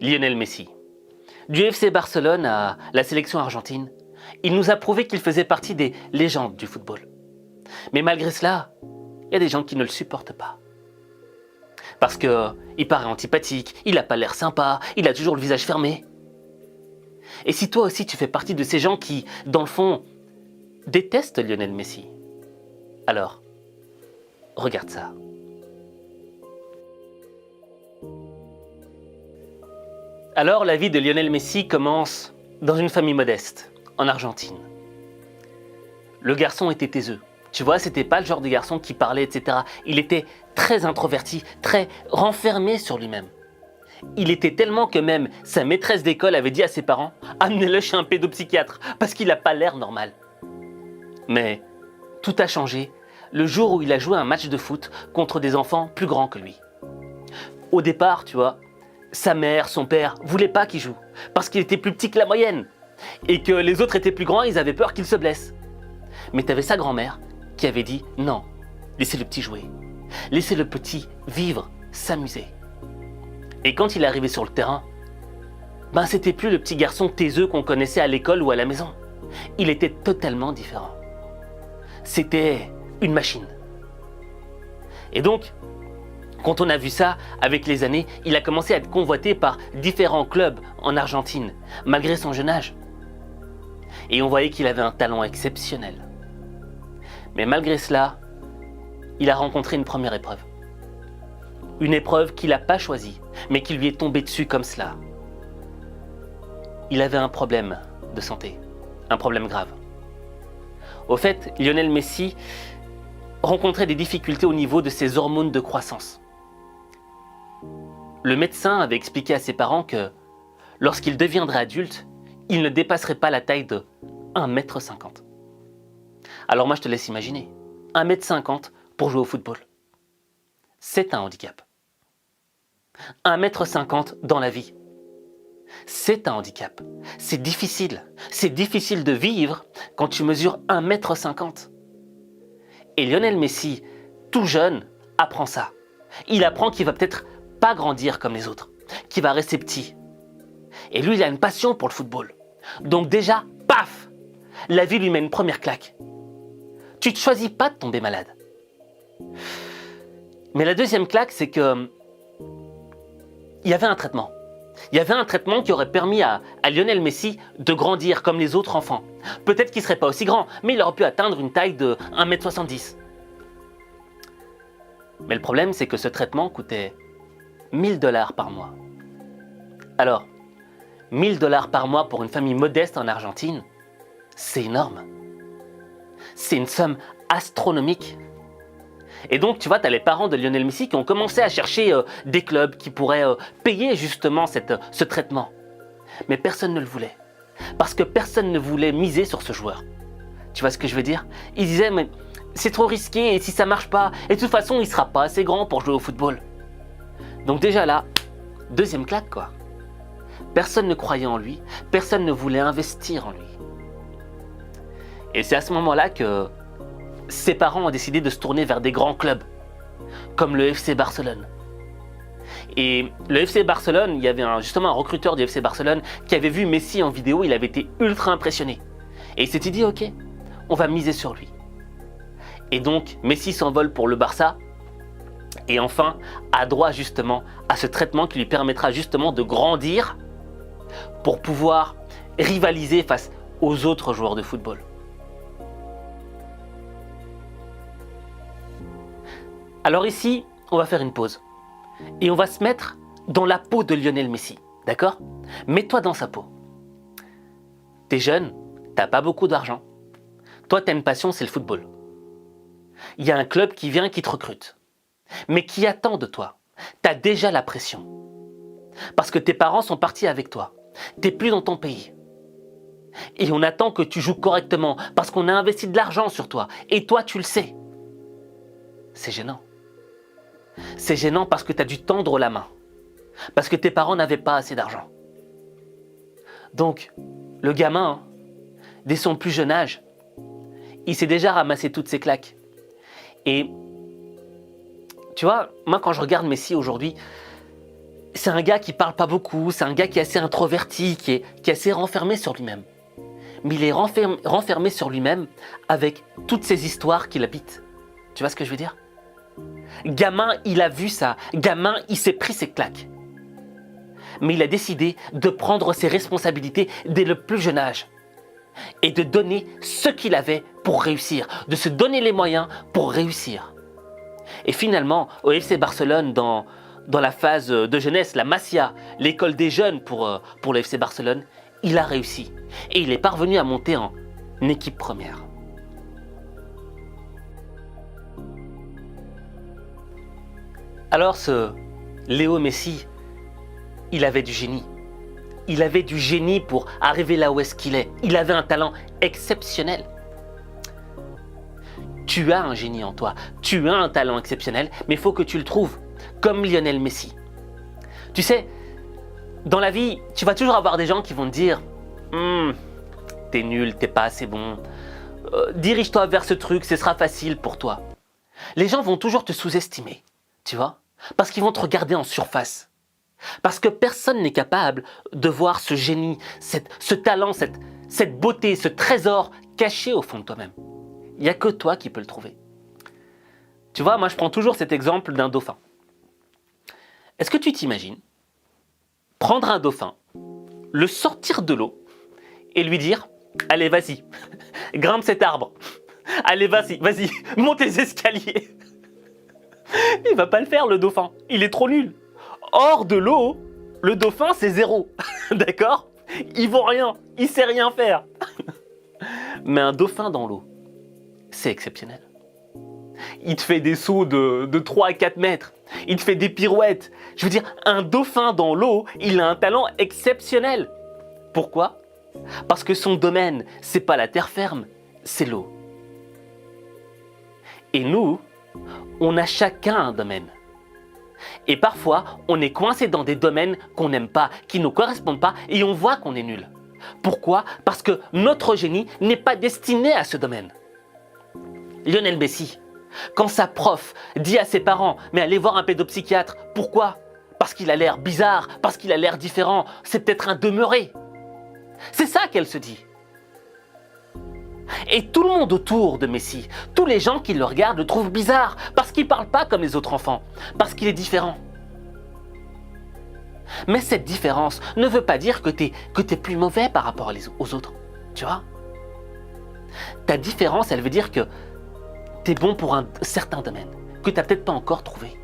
Lionel Messi. Du FC Barcelone à la sélection argentine, il nous a prouvé qu'il faisait partie des légendes du football. Mais malgré cela, il y a des gens qui ne le supportent pas. Parce qu'il paraît antipathique, il n'a pas l'air sympa, il a toujours le visage fermé. Et si toi aussi tu fais partie de ces gens qui, dans le fond, détestent Lionel Messi, alors, regarde ça. Alors la vie de Lionel Messi commence dans une famille modeste, en Argentine. Le garçon était taiseux. Tu vois, c'était pas le genre de garçon qui parlait, etc. Il était très introverti, très renfermé sur lui-même. Il était tellement que même sa maîtresse d'école avait dit à ses parents « Amenez-le chez un pédopsychiatre, parce qu'il n'a pas l'air normal. » Mais tout a changé le jour où il a joué un match de foot contre des enfants plus grands que lui. Au départ, tu vois, sa mère, son père voulaient pas qu'il joue, parce qu'il était plus petit que la moyenne, et que les autres étaient plus grands, ils avaient peur qu'il se blesse. Mais tu avais sa grand-mère qui avait dit « Non, laissez le petit jouer, laissez le petit vivre, s'amuser. » Et quand il est arrivé sur le terrain, c'était plus le petit garçon taiseux qu'on connaissait à l'école ou à la maison. Il était totalement différent. C'était une machine. Et donc, quand on a vu ça, avec les années, il a commencé à être convoité par différents clubs en Argentine, malgré son jeune âge. Et on voyait qu'il avait un talent exceptionnel. Mais malgré cela, il a rencontré une première épreuve. Une épreuve qu'il n'a pas choisie, mais qui lui est tombée dessus comme cela. Il avait un problème de santé, un problème grave. Au fait, Lionel Messi rencontrait des difficultés au niveau de ses hormones de croissance. Le médecin avait expliqué à ses parents que lorsqu'il deviendrait adulte, il ne dépasserait pas la taille de 1,50 m. Alors moi je te laisse imaginer, 1,50 m pour jouer au football. C'est un handicap. 1,50 m dans la vie. C'est un handicap. C'est difficile. C'est difficile de vivre quand tu mesures 1,50 m. Et Lionel Messi, tout jeune, apprend ça. Il apprend qu'il va peut-être pas grandir comme les autres, qu'il va rester petit. Et lui, il a une passion pour le football. Donc déjà, paf, la vie lui met une première claque. Tu ne choisis pas de tomber malade. Mais la deuxième claque, c'est que il y avait un traitement. Il y avait un traitement qui aurait permis à Lionel Messi de grandir comme les autres enfants. Peut-être qu'il ne serait pas aussi grand, mais il aurait pu atteindre une taille de 1,70 m. Mais le problème, c'est que ce traitement coûtait 1 000 $ par mois. Alors, 1 000 $ par mois pour une famille modeste en Argentine, c'est énorme. C'est une somme astronomique. Et donc, tu vois, tu as les parents de Lionel Messi qui ont commencé à chercher des clubs qui pourraient payer justement ce traitement. Mais personne ne le voulait. Parce que personne ne voulait miser sur ce joueur. Tu vois ce que je veux dire? Ils disaient, mais c'est trop risqué, et si ça marche pas, et de toute façon, il ne sera pas assez grand pour jouer au football. Donc déjà là, deuxième claque quoi. Personne ne croyait en lui, personne ne voulait investir en lui. Et c'est à ce moment-là que ses parents ont décidé de se tourner vers des grands clubs, comme le FC Barcelone. Et le FC Barcelone, il y avait justement un recruteur du FC Barcelone qui avait vu Messi en vidéo, il avait été ultra impressionné. Et il s'était dit, ok, on va miser sur lui. Et donc, Messi s'envole pour le Barça, et enfin, a droit justement à ce traitement qui lui permettra justement de grandir pour pouvoir rivaliser face aux autres joueurs de football. Alors ici, on va faire une pause. Et on va se mettre dans la peau de Lionel Messi, d'accord? Mets-toi dans sa peau. T'es jeune, t'as pas beaucoup d'argent. Toi, t'as une passion, c'est le football. Il y a un club qui vient, qui te recrute. Mais qui attend de toi. T'as déjà la pression. Parce que tes parents sont partis avec toi. T'es plus dans ton pays. Et on attend que tu joues correctement parce qu'on a investi de l'argent sur toi. Et toi, tu le sais. C'est gênant. C'est gênant parce que tu as dû tendre la main. Parce que tes parents n'avaient pas assez d'argent. Donc, le gamin, dès son plus jeune âge, il s'est déjà ramassé toutes ses claques. Et tu vois, moi quand je regarde Messi aujourd'hui, c'est un gars qui parle pas beaucoup, c'est un gars qui est assez introverti, qui est assez renfermé sur lui-même. Mais il est renfermé sur lui-même avec toutes ces histoires qui l'habitent. Tu vois ce que je veux dire? Gamin, il a vu ça. Gamin, il s'est pris ses claques. Mais il a décidé de prendre ses responsabilités dès le plus jeune âge. Et de donner ce qu'il avait pour réussir. De se donner les moyens pour réussir. Et finalement, au FC Barcelone, dans la phase de jeunesse, la Masia, l'école des jeunes pour le FC Barcelone, il a réussi. Et il est parvenu à monter en équipe première. Alors ce Léo Messi, il avait du génie. Il avait du génie pour arriver là où est-ce qu'il est. Il avait un talent exceptionnel. Tu as un génie en toi, tu as un talent exceptionnel, mais il faut que tu le trouves, comme Lionel Messi. Tu sais, dans la vie, tu vas toujours avoir des gens qui vont te dire « T'es nul, t'es pas assez bon, dirige-toi vers ce truc, ce sera facile pour toi. » Les gens vont toujours te sous-estimer, tu vois, parce qu'ils vont te regarder en surface. Parce que personne n'est capable de voir ce génie, ce talent, cette beauté, ce trésor caché au fond de toi-même. Il n'y a que toi qui peux le trouver. Tu vois, moi je prends toujours cet exemple d'un dauphin. Est-ce que tu t'imagines prendre un dauphin, le sortir de l'eau et lui dire « Allez, vas-y, grimpe cet arbre. Allez, vas-y, monte les escaliers. » Il va pas le faire, le dauphin. Il est trop nul. Hors de l'eau, le dauphin, c'est zéro. D'accord? Il vaut rien. Il sait rien faire. Mais un dauphin dans l'eau, c'est exceptionnel. Il te fait des sauts de 3 à 4 mètres. Il te fait des pirouettes. Je veux dire, un dauphin dans l'eau, il a un talent exceptionnel. Pourquoi? Parce que son domaine, c'est pas la terre ferme, c'est l'eau. Et nous, on a chacun un domaine. Et parfois, on est coincé dans des domaines qu'on n'aime pas, qui ne nous correspondent pas, et on voit qu'on est nul. Pourquoi? Parce que notre génie n'est pas destiné à ce domaine. Lionel Messi, quand sa prof dit à ses parents « Mais allez voir un pédopsychiatre », pourquoi? Parce qu'il a l'air bizarre, parce qu'il a l'air différent, c'est peut-être un demeuré. C'est ça qu'elle se dit. Et tout le monde autour de Messi, tous les gens qui le regardent le trouvent bizarre, parce qu'il ne parle pas comme les autres enfants, parce qu'il est différent. Mais cette différence ne veut pas dire que t'es plus mauvais par rapport aux autres, tu vois? Ta différence, elle veut dire que t'es bon pour un certain domaine, que t'as peut-être pas encore trouvé.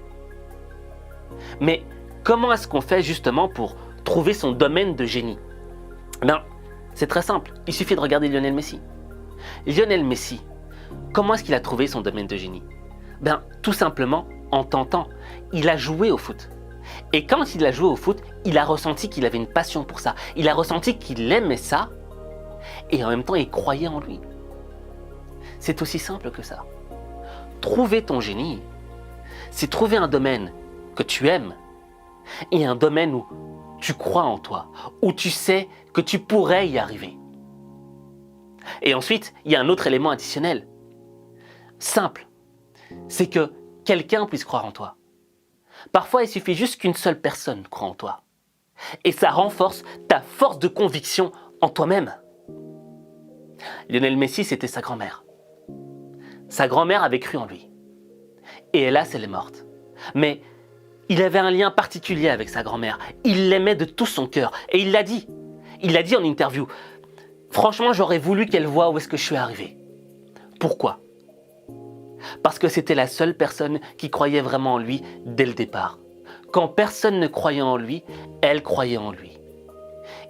Mais comment est-ce qu'on fait justement pour trouver son domaine de génie? Ben, c'est très simple, il suffit de regarder Lionel Messi. Lionel Messi, comment est-ce qu'il a trouvé son domaine de génie? Ben, tout simplement en tentant. Il a joué au foot. Et quand il a joué au foot, il a ressenti qu'il avait une passion pour ça. Il a ressenti qu'il aimait ça. Et en même temps, il croyait en lui. C'est aussi simple que ça. Trouver ton génie, c'est trouver un domaine que tu aimes et un domaine où tu crois en toi, où tu sais que tu pourrais y arriver. Et ensuite, il y a un autre élément additionnel. Simple. C'est que quelqu'un puisse croire en toi. Parfois, il suffit juste qu'une seule personne croie en toi. Et ça renforce ta force de conviction en toi-même. Lionel Messi, c'était sa grand-mère. Sa grand-mère avait cru en lui. Et hélas, elle est morte. Mais il avait un lien particulier avec sa grand-mère. Il l'aimait de tout son cœur. Et il l'a dit. Il l'a dit en interview. Franchement, j'aurais voulu qu'elle voie où est-ce que je suis arrivé. Pourquoi? Parce que c'était la seule personne qui croyait vraiment en lui dès le départ. Quand personne ne croyait en lui, elle croyait en lui.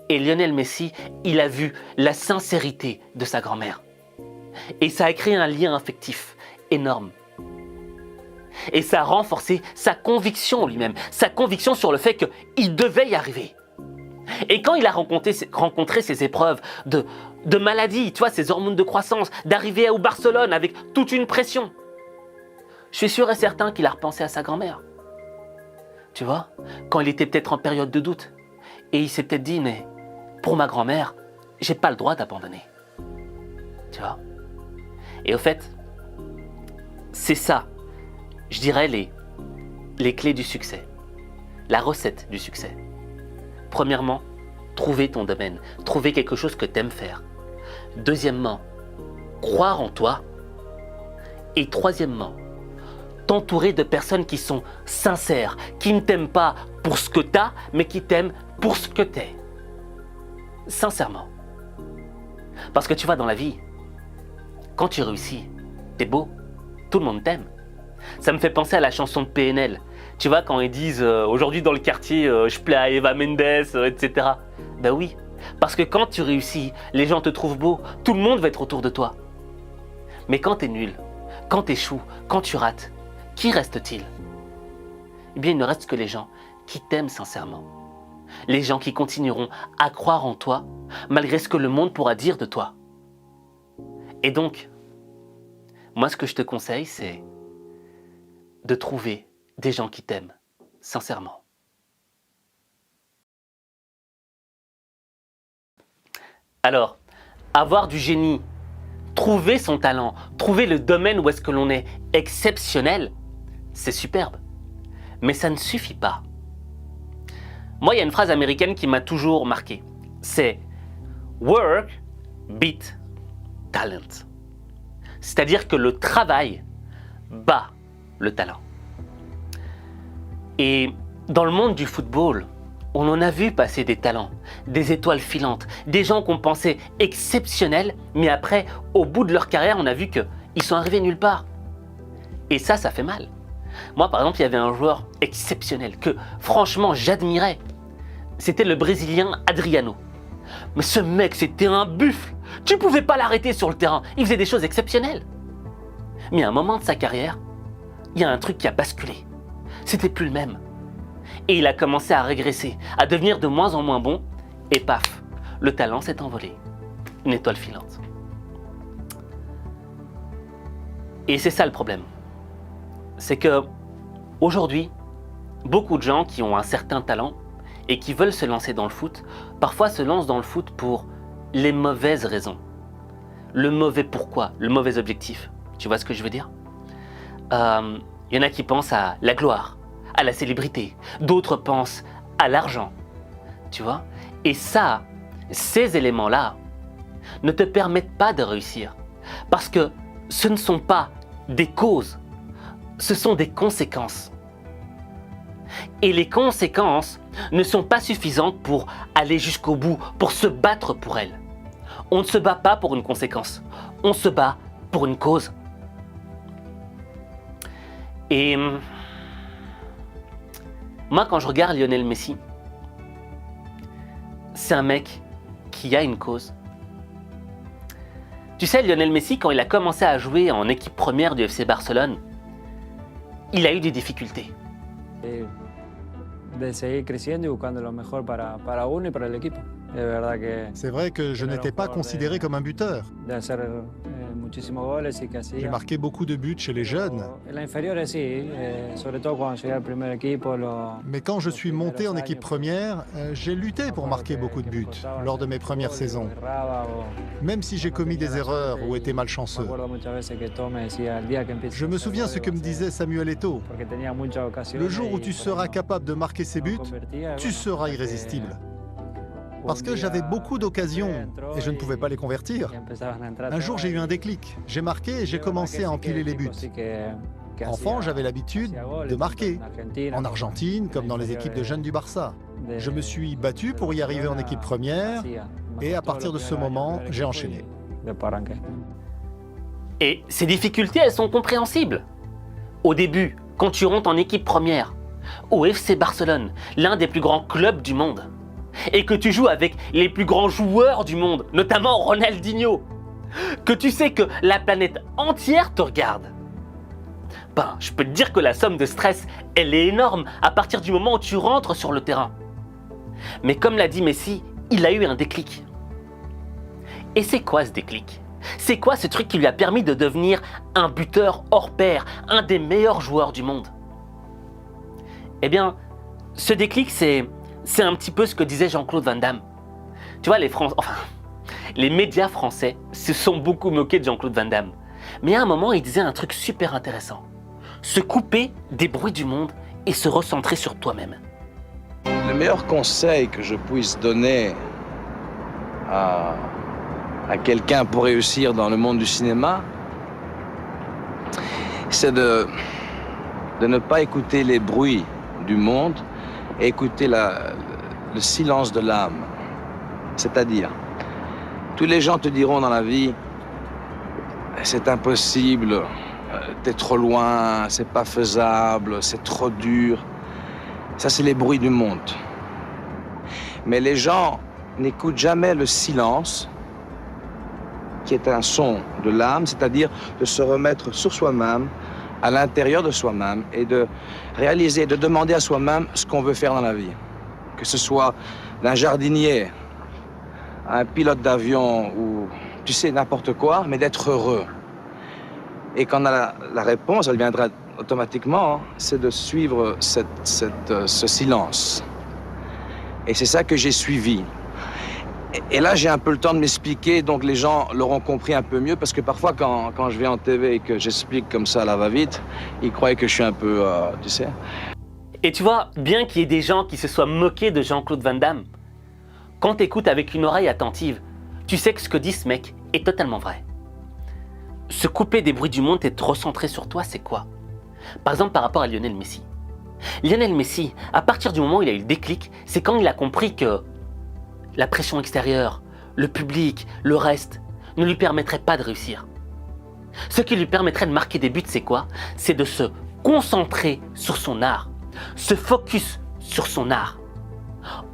Et Lionel Messi, il a vu la sincérité de sa grand-mère. Et ça a créé un lien affectif énorme. Et ça a renforcé sa conviction en lui-même, sa conviction sur le fait qu'il devait y arriver. Et quand il a rencontré ces épreuves de maladie, tu vois, ces hormones de croissance, d'arriver au Barcelone avec toute une pression, je suis sûr et certain qu'il a repensé à sa grand-mère. Tu vois, quand il était peut-être en période de doute. Et il s'est peut-être dit, mais pour ma grand-mère, j'ai pas le droit d'abandonner. Tu vois? Et au fait, c'est ça, je dirais, les clés du succès. La recette du succès. Premièrement, trouver ton domaine. Trouver quelque chose que tu aimes faire. Deuxièmement, croire en toi. Et troisièmement, t'entourer de personnes qui sont sincères, qui ne t'aiment pas pour ce que tu as, mais qui t'aiment pour ce que tu es. Sincèrement. Parce que tu vois, dans la vie, quand tu réussis, t'es beau, tout le monde t'aime. Ça me fait penser à la chanson de PNL. Tu vois, quand ils disent aujourd'hui dans le quartier, je plais à Eva Mendes, etc. Ben oui, parce que quand tu réussis, les gens te trouvent beau, tout le monde va être autour de toi. Mais quand t'es nul, quand t'échoues, quand tu rates, qui reste-t-il? Eh bien, il ne reste que les gens qui t'aiment sincèrement. Les gens qui continueront à croire en toi, malgré ce que le monde pourra dire de toi. Et donc, moi, ce que je te conseille, c'est de trouver des gens qui t'aiment sincèrement. Alors, avoir du génie, trouver son talent, trouver le domaine où est-ce que l'on est exceptionnel, c'est superbe. Mais ça ne suffit pas. Moi, il y a une phrase américaine qui m'a toujours marqué. C'est « work beat talent ». C'est-à-dire que le travail bat le talent. Et dans le monde du football, on en a vu passer des talents, des étoiles filantes, des gens qu'on pensait exceptionnels, mais après, au bout de leur carrière, on a vu qu'ils sont arrivés nulle part. Et ça fait mal. Moi, par exemple, il y avait un joueur exceptionnel que, franchement, j'admirais. C'était le Brésilien Adriano. Mais ce mec, c'était un buffle. Tu ne pouvais pas l'arrêter sur le terrain. Il faisait des choses exceptionnelles. Mais à un moment de sa carrière, il y a un truc qui a basculé. C'était plus le même. Et il a commencé à régresser, à devenir de moins en moins bon. Et paf, le talent s'est envolé. Une étoile filante. Et c'est ça le problème. C'est que aujourd'hui, beaucoup de gens qui ont un certain talent et qui veulent se lancer dans le foot, parfois se lancent dans le foot pour les mauvaises raisons. Le mauvais pourquoi, le mauvais objectif. Tu vois ce que je veux dire? Il y en a qui pensent à la gloire, à la célébrité. D'autres pensent à l'argent. Tu vois? Et ça, ces éléments-là, ne te permettent pas de réussir. Parce que ce ne sont pas des causes, ce sont des conséquences. Et les conséquences ne sont pas suffisantes pour aller jusqu'au bout, pour se battre pour elles. On ne se bat pas pour une conséquence, on se bat pour une cause. Et moi, quand je regarde Lionel Messi, c'est un mec qui a une cause. Tu sais, Lionel Messi, quand il a commencé à jouer en équipe première du FC Barcelone, il a eu des difficultés. De seguir creciendo y buscando lo mejor para uno y para el equipo. De verdad que C'est vrai que je n'étais pas considéré comme un buteur. de hacer muchísimos goles y que J'ai hacía. marqué beaucoup de buts chez les jeunes, En la inferiores sí, sobre todo cuando llegué al primer equipo. mais quand je suis monté en équipe première, j'ai lutté pour marquer beaucoup de buts lors de mes premières saisons, même si j'ai commis des erreurs ou été malchanceux. Je me souviens ce que me disait Samuel Eto'o. Le jour où tu seras capable de marquer ces buts, tu seras irrésistible. Parce que j'avais beaucoup d'occasions et je ne pouvais pas les convertir. Un jour, j'ai eu un déclic. J'ai marqué et j'ai commencé à empiler les buts. Enfant, j'avais l'habitude de marquer. En Argentine, comme dans les équipes de jeunes du Barça. Je me suis battu pour y arriver en équipe première et à partir de ce moment, j'ai enchaîné. Et ces difficultés, elles sont compréhensibles. Au début, quand tu rentres en équipe première, au FC Barcelone, l'un des plus grands clubs du monde, et que tu joues avec les plus grands joueurs du monde, notamment Ronaldinho, que tu sais que la planète entière te regarde, ben, je peux te dire que la somme de stress, elle est énorme à partir du moment où tu rentres sur le terrain. Mais comme l'a dit Messi, il a eu un déclic. Et c'est quoi ce déclic? C'est quoi ce truc qui lui a permis de devenir un buteur hors pair, un des meilleurs joueurs du monde? Eh bien, Ce déclic, c'est un petit peu ce que disait Jean-Claude Van Damme. Tu vois, les médias français se sont beaucoup moqués de Jean-Claude Van Damme. Mais à un moment, il disait un truc super intéressant. Se couper des bruits du monde et se recentrer sur toi-même. Le meilleur conseil que je puisse donner à quelqu'un pour réussir dans le monde du cinéma, c'est de ne pas écouter les bruits du monde et écouter le silence de l'âme. C'est-à-dire, tous les gens te diront dans la vie, c'est impossible, t'es trop loin, c'est pas faisable, c'est trop dur. Ça, c'est les bruits du monde. Mais les gens n'écoutent jamais le silence, qui est un son de l'âme, c'est-à-dire de se remettre sur soi-même, à l'intérieur de soi-même, et de réaliser, de demander à soi-même ce qu'on veut faire dans la vie. Que ce soit d'un jardinier, un pilote d'avion, ou tu sais, n'importe quoi, mais d'être heureux. Et quand on a la réponse, elle viendra automatiquement, hein, c'est de suivre ce silence. Et c'est ça que j'ai suivi. Et là, j'ai un peu le temps de m'expliquer, donc les gens l'auront compris un peu mieux, parce que parfois, quand je vais en TV et que j'explique comme ça à la va-vite, ils croient que je suis un peu, tu sais. Et tu vois, bien qu'il y ait des gens qui se soient moqués de Jean-Claude Van Damme, quand tu écoutes avec une oreille attentive, tu sais que ce que dit ce mec est totalement vrai. Se couper des bruits du monde et te recentrer sur toi, c'est quoi? Par exemple, par rapport à Lionel Messi. Lionel Messi, à partir du moment où il a eu le déclic, c'est quand il a compris que la pression extérieure, le public, le reste, ne lui permettrait pas de réussir. Ce qui lui permettrait de marquer des buts, c'est quoi? C'est de se concentrer sur son art, se focus sur son art,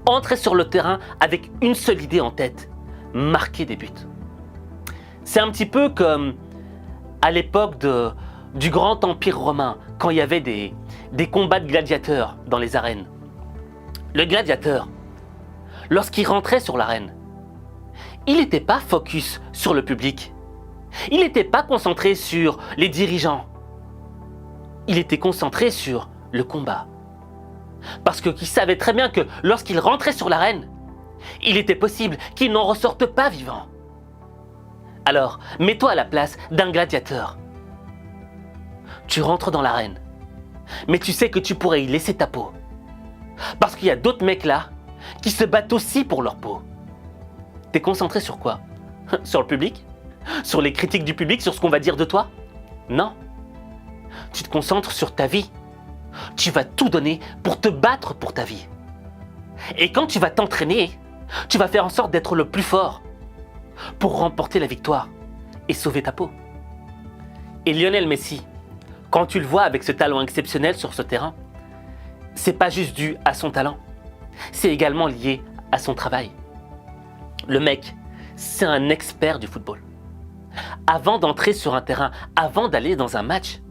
entrer sur le terrain avec une seule idée en tête, marquer des buts. C'est un petit peu comme à l'époque du grand empire romain, quand il y avait des combats de gladiateurs dans les arènes. Le gladiateur, lorsqu'il rentrait sur l'arène, il n'était pas focus sur le public. Il n'était pas concentré sur les dirigeants. Il était concentré sur le combat. Parce qu'il savait très bien que lorsqu'il rentrait sur l'arène, il était possible qu'il n'en ressorte pas vivant. Alors, mets-toi à la place d'un gladiateur. Tu rentres dans l'arène, mais tu sais que tu pourrais y laisser ta peau. Parce qu'il y a d'autres mecs là qui se battent aussi pour leur peau. T'es concentré sur quoi? Sur le public? Sur les critiques du public? Sur ce qu'on va dire de toi? Non. Tu te concentres sur ta vie. Tu vas tout donner pour te battre pour ta vie. Et quand tu vas t'entraîner, tu vas faire en sorte d'être le plus fort pour remporter la victoire et sauver ta peau. Et Lionel Messi, quand tu le vois avec ce talent exceptionnel sur ce terrain, c'est pas juste dû à son talent, c'est également lié à son travail. Le mec, c'est un expert du football. Avant d'entrer sur un terrain, avant d'aller dans un match,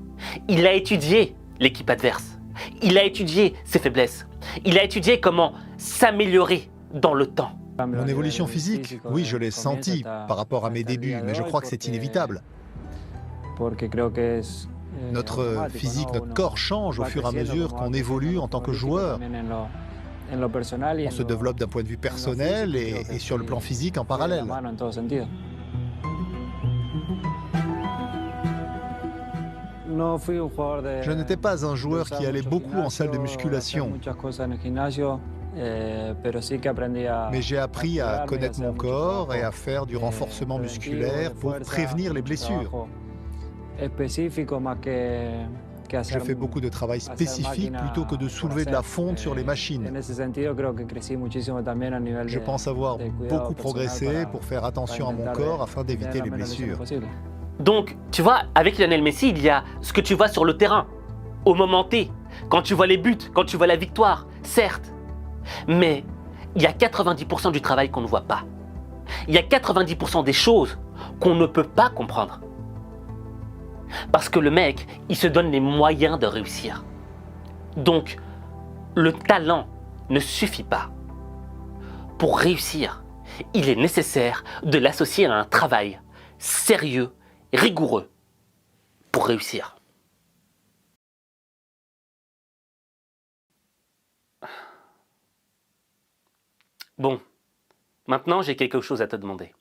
il a étudié l'équipe adverse. Il a étudié ses faiblesses. Il a étudié comment s'améliorer dans le temps. Mon évolution physique, oui, je l'ai sentie par rapport à mes débuts, mais je crois que c'est inévitable. Notre physique, notre corps change au fur et à mesure qu'on évolue en tant que joueur. On se développe d'un point de vue personnel et sur le plan physique en parallèle. Je n'étais pas un joueur qui allait beaucoup en salle de musculation, mais j'ai appris à connaître mon corps et à faire du renforcement musculaire pour prévenir les blessures. Je fais beaucoup de travail spécifique plutôt que de soulever de la fonte sur les machines. Je pense avoir beaucoup progressé pour faire attention à mon corps afin d'éviter les blessures. Donc, tu vois, avec Lionel Messi, il y a ce que tu vois sur le terrain, au moment T, quand tu vois les buts, quand tu vois la victoire, certes. Mais il y a 90% du travail qu'on ne voit pas. Il y a 90% des choses qu'on ne peut pas comprendre. Parce que le mec, il se donne les moyens de réussir. Donc, le talent ne suffit pas. Pour réussir, il est nécessaire de l'associer à un travail sérieux, rigoureux, pour réussir. Bon, maintenant j'ai quelque chose à te demander.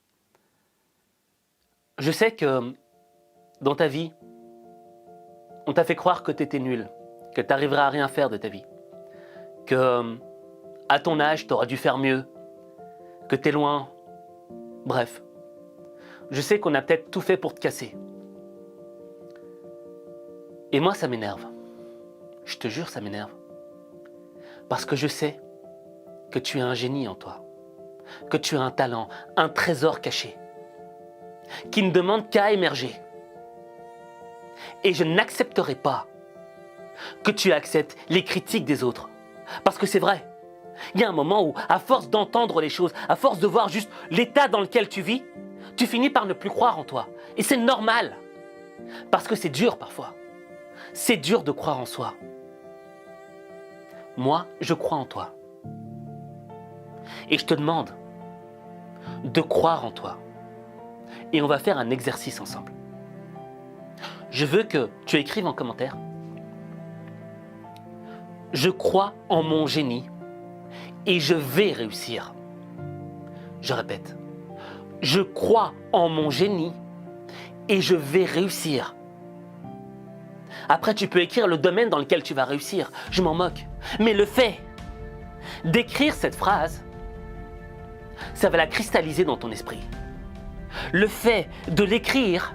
Je sais que dans ta vie, on t'a fait croire que tu étais nul, que tu n'arriverais à rien faire de ta vie, que à ton âge, tu aurais dû faire mieux, que tu es loin. Bref, je sais qu'on a peut-être tout fait pour te casser. Et moi, ça m'énerve. Je te jure, ça m'énerve. Parce que je sais que tu as un génie en toi, que tu as un talent, un trésor caché, qui ne demande qu'à émerger. Et je n'accepterai pas que tu acceptes les critiques des autres. Parce que c'est vrai, il y a un moment où, à force d'entendre les choses, à force de voir juste l'état dans lequel tu vis, tu finis par ne plus croire en toi. Et c'est normal, parce que c'est dur parfois. C'est dur de croire en soi. Moi, je crois en toi. Et je te demande de croire en toi. Et on va faire un exercice ensemble. Je veux que tu écrives en commentaire. Je crois en mon génie et je vais réussir. Je répète. Je crois en mon génie et je vais réussir. Après, tu peux écrire le domaine dans lequel tu vas réussir. Je m'en moque. Mais le fait d'écrire cette phrase, ça va la cristalliser dans ton esprit. Le fait de l'écrire,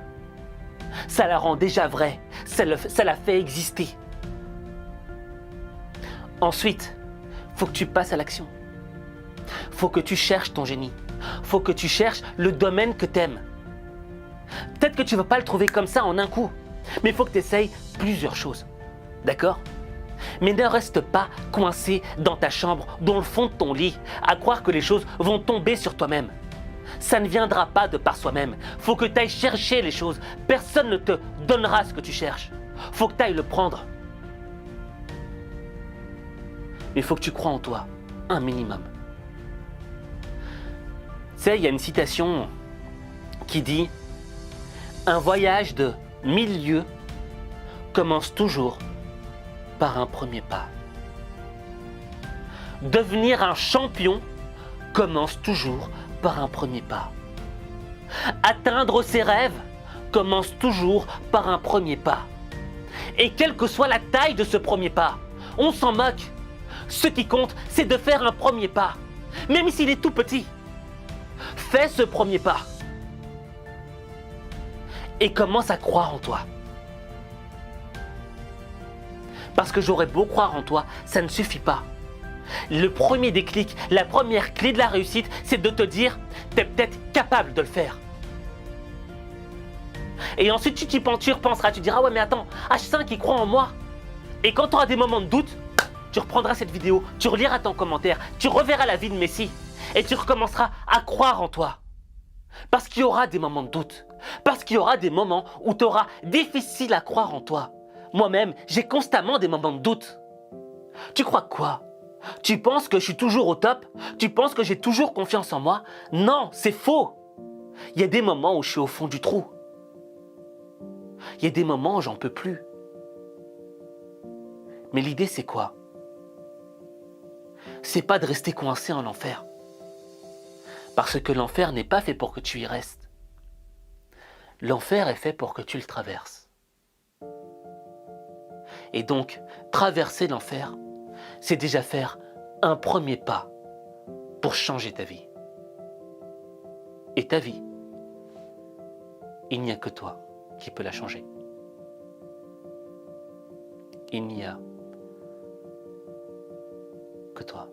ça la rend déjà vraie. Ça la fait exister. Ensuite, il faut que tu passes à l'action. Il faut que tu cherches ton génie. Il faut que tu cherches le domaine que tu aimes. Peut-être que tu ne vas pas le trouver comme ça en un coup. Mais il faut que tu essayes plusieurs choses. D'accord ? Mais ne reste pas coincé dans ta chambre, dans le fond de ton lit, à croire que les choses vont tomber sur toi-même. Ça ne viendra pas de par soi-même. Il faut que tu ailles chercher les choses. Personne ne te donnera ce que tu cherches. Il faut que tu ailles le prendre. Mais il faut que tu crois en toi, un minimum. Tu sais, il y a une citation qui dit « Un voyage de 1000 lieues commence toujours par un premier pas. Devenir un champion commence toujours par un premier pas. Atteindre ses rêves commence toujours par un premier pas. Et quelle que soit la taille de ce premier pas, on s'en moque. Ce qui compte, c'est de faire un premier pas. Même s'il est tout petit. Fais ce premier pas. Et commence à croire en toi. Parce que j'aurais beau croire en toi, ça ne suffit pas. Le premier déclic, la première clé de la réussite, c'est de te dire, tu es peut-être capable de le faire. Et ensuite, tu repenseras, tu diras, ouais mais attends, H5 il croit en moi. Et quand tu auras des moments de doute, tu reprendras cette vidéo, tu reliras ton commentaire, tu reverras la vie de Messi et tu recommenceras à croire en toi. Parce qu'il y aura des moments de doute, parce qu'il y aura des moments où tu auras difficile à croire en toi. Moi-même, j'ai constamment des moments de doute. Tu crois quoi ? Tu penses que je suis toujours au top ? Tu penses que j'ai toujours confiance en moi ? Non, c'est faux. Il y a des moments où je suis au fond du trou. Il y a des moments où j'en peux plus. Mais l'idée, c'est quoi ? C'est pas de rester coincé en enfer. Parce que l'enfer n'est pas fait pour que tu y restes. L'enfer est fait pour que tu le traverses. Et donc, traverser l'enfer, c'est déjà faire un premier pas pour changer ta vie. Et ta vie, il n'y a que toi qui peux la changer. Il n'y a que toi.